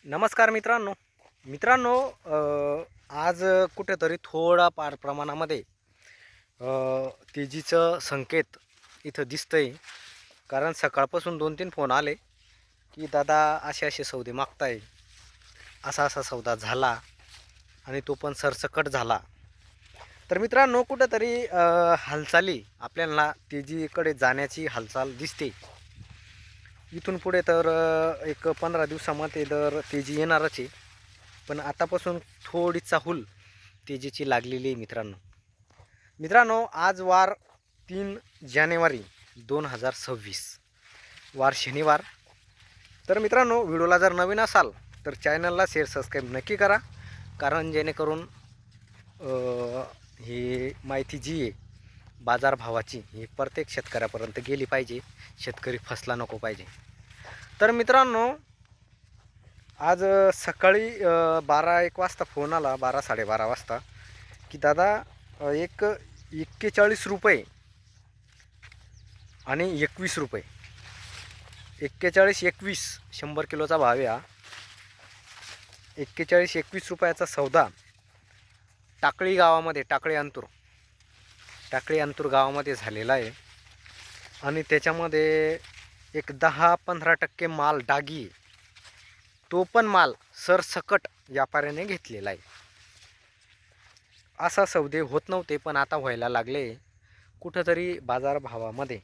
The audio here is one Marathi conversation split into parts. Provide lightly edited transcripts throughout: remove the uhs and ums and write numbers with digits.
नमस्कार मित्रांनो. मित्रांनो आज कुठेतरी थोडा पार प्रमाणामध्ये तेजीचं संकेत इथं दिसतंय. कारण सकाळपासून 2-3 फोन आले की दादा असे असे सौदे मागताय, असा असा सौदा झाला आणि तो पण सरसकट झाला. तर मित्रांनो कुठेतरी हालचाली आपल्याला तेजीकडे जाण्याची हालचाल दिसते. इथून पुढे तर एक 15 दिवसामध्ये तर तेजी येणारच आहे. पण आतापासून थोडी चाहूल तेजीची लागलेली आहे मित्रांनो. मित्रांनो आज वार 3 जानेवारी 2026, वार शनिवार. तर मित्रांनो व्हिडिओला जर नवीन असाल तर चॅनलला शेअर सबस्क्राईब नक्की करा. कारण जेणेकरून ही माहिती जी आहे बाजारभावाची ही प्रत्येक शेतकऱ्यापर्यंत गेली पाहिजे. शेतकरी फसला नको पाहिजे. तर मित्रांनो आज सकाळी 12-1 वाजता फोन आला, 12-12:30 वाजता, की दादा एक 41 रुपये आणि 21 रुपये, 41-21 100 किलोचा भाव आहे हा. 41-21 रुपयाचा सौदा टाकळी गावामध्ये, टाकळी अंतूर गावामध्ये झालेला आहे. आणि त्याच्यामध्ये एक 10-15% माल डागी, तो पण माल सरसकट व्यापाऱ्याने घेतलेला आहे. असा सौदे होत नव्हते पण आता व्हायला लागले. कुठंतरी बाजारभावामध्ये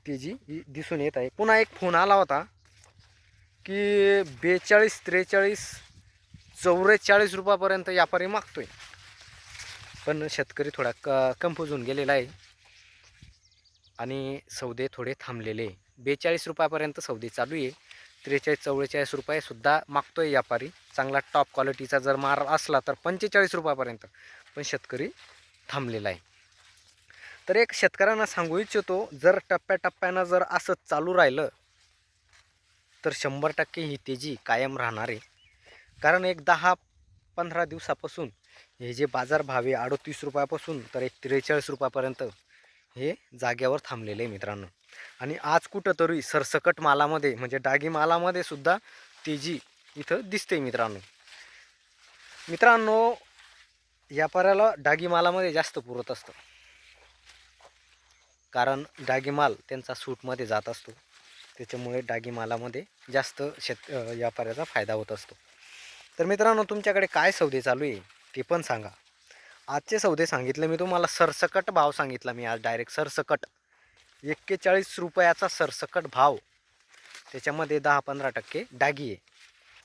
तेजी दिसून येत आहे. पुन्हा एक फोन आला होता की 42, 43, 44 रुपयापर्यंत व्यापारी मागतोय. पण शेतकरी थोडा कन्फ्यूज होऊन गेलेला आहे आणि सौदे थोडे थांबलेले. 42 रुपयापर्यंत सौदे चालू आहे. 43-44 रुपयेसुद्धा मागतोय व्यापारी. चांगला टॉप क्वालिटीचा जर माल असला तर 45 रुपयापर्यंत, पण शेतकरी थांबलेला आहे. तर एक शेतकऱ्यांना सांगू इच्छितो, जर टप्प्याटप्प्यानं जर असं चालू राहिलं तर 100% ही तेजी कायम राहणार आहे. कारण एक 10-15 दिवसापासून हे जे बाजारभाव आहे 38 रुपयापासून तर एक 43 रुपयापर्यंत हे जाग्यावर थांबलेले आहे मित्रांनो. आणि आज कुठंतरी सरसकट मालामध्ये म्हणजे डागी मालामध्ये सुद्धा तेजी इथं दिसते मित्रांनो. व्यापाऱ्याला डागी मालामध्ये जास्त पुरत असतं. कारण डागी माल त्यांचा सूटमध्ये जात असतो. त्याच्यामुळे डागी मालामध्ये जास्त व्यापाऱ्याचा फायदा होत असतो. तर मित्रांनो तुमच्याकडे काय सौदे चालू आहे ते पण सांगा. आजचे सौदे सांगितले मी तुम्हाला, सरसकट भाव सांगितला मी आज डायरेक्ट सरसकट 41 रुपयाचा सरसकट भाव. त्याच्यामध्ये 10-15% डागी आहे.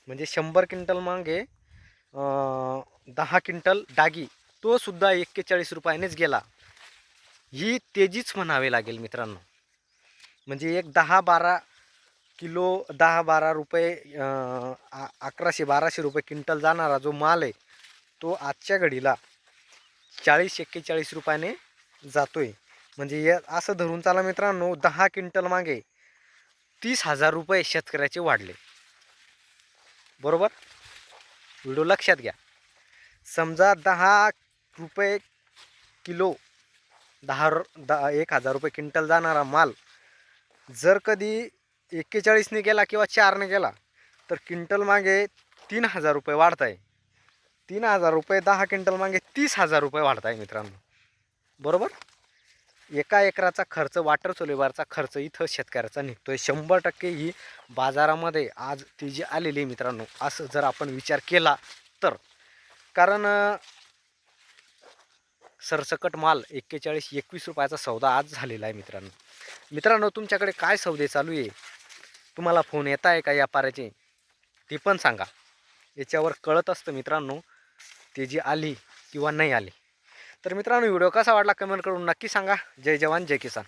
म्हणजे 100 क्विंटल मागे 10 क्विंटल डागी, तो सुद्धा 41 रुपयानेच गेला. ही तेजीच म्हणावी लागेल मित्रांनो. म्हणजे एक 10-12 किलो, 10-12 रुपये 1100-1200 रुपये क्विंटल जाणारा जो माल आहे तो आजच्या घडीला 40-41 रुपयाने जातोय. म्हणजे असं धरून चाला मित्रांनो, 10 क्विंटल मागे 30,000 रुपये शेतकऱ्याचे वाढले. बरोबर, व्हिडिओ लक्षात घ्या. समजा 10 रुपये किलो, 1,000 रुपये क्विंटल जाणारा माल जर कधी 41ने गेला किंवा 4ने गेला तर क्विंटल मागे 3,000 रुपये वाढत आहे. 3,000 रुपये 10 क्विंटल मागे 30,000 रुपये वाढत आहे मित्रांनो. बरोबर, एका एकराचा खर्च, वॉटर सोल्युबलचा खर्च इथं शेतकऱ्याचा निघतोय. 100% ही बाजारामध्ये आज तेजी आलेली आहे मित्रांनो, असं जर आपण विचार केला तर. कारण सरसकट माल 41-21 रुपयाचा सौदा आज झालेला आहे मित्रांनो. तुमच्याकडे काय सौदे चालू आहे, तुम्हाला फोन येत आहे का व्यापाऱ्याचे ते पण सांगा. याच्यावर कळत असतं मित्रांनो तेजी आली किंवा नाही आली. तर मित्रांनो व्हिडिओ कसा वाटला कमेंट करून नक्की सांगा. जय जवान जय किसान.